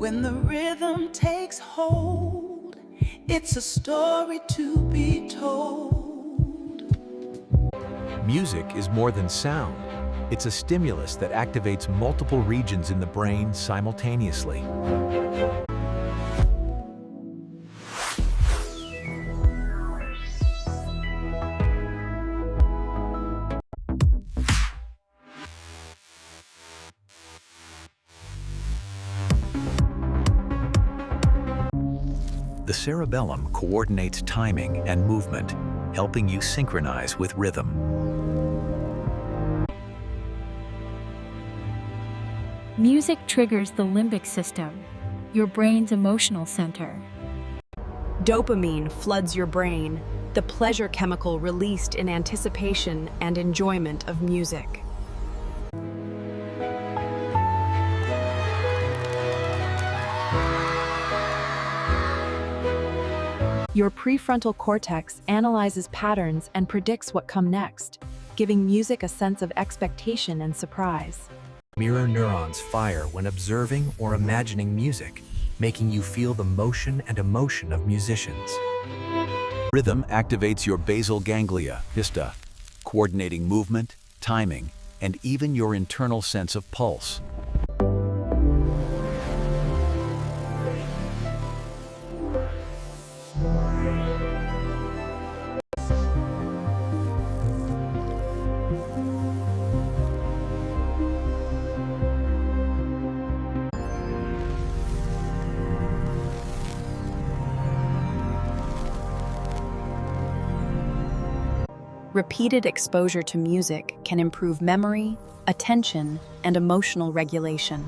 When the rhythm takes hold, it's a story to be told. Music is more than sound. It's a stimulus that activates multiple regions in the brain simultaneously. The cerebellum coordinates timing and movement, helping you synchronize with rhythm. Music triggers the limbic system, your brain's emotional center. Dopamine floods your brain, the pleasure chemical released in anticipation and enjoyment of music. Your prefrontal cortex analyzes patterns and predicts what comes next, giving music a sense of expectation and surprise. Mirror neurons fire when observing or imagining music, making you feel the motion and emotion of musicians. Rhythm activates your basal ganglia, vista, coordinating movement, timing, and even your internal sense of pulse. Repeated exposure to music can improve memory, attention, and emotional regulation.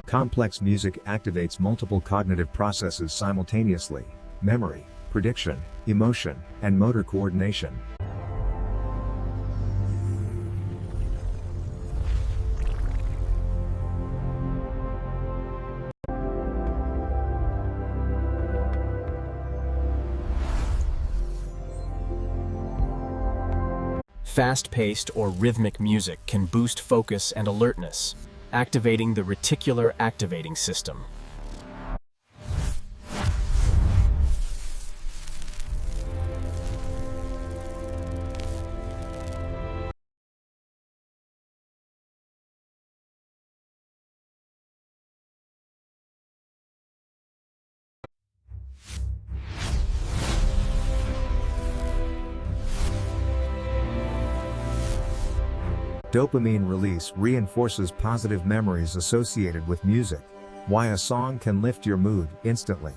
Complex music activates multiple cognitive processes simultaneously: memory, prediction, emotion, and motor coordination. Fast-paced or rhythmic music can boost focus and alertness, activating the reticular activating system. Dopamine release reinforces positive memories associated with music. Why a song can lift your mood instantly.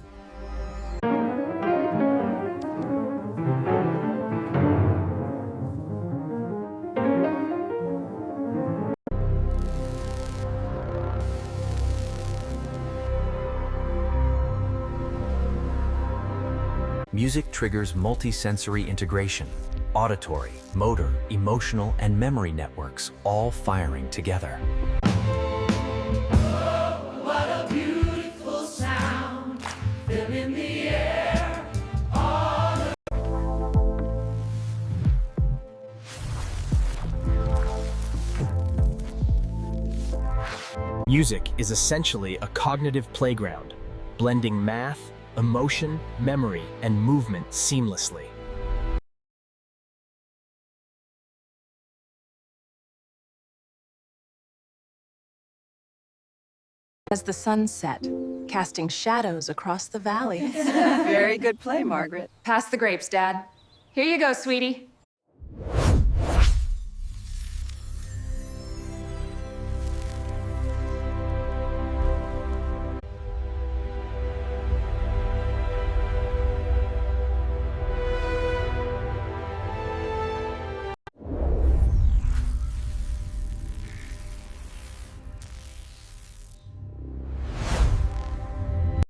Music triggers multisensory integration. Auditory, motor, emotional, and memory networks all firing together. Oh, what a beautiful sound, filling the air. Music is essentially a cognitive playground, blending math, emotion, memory, and movement seamlessly. As the sun set, casting shadows across the valley. Very good play, Margaret. Pass the grapes, Dad. Here you go, sweetie.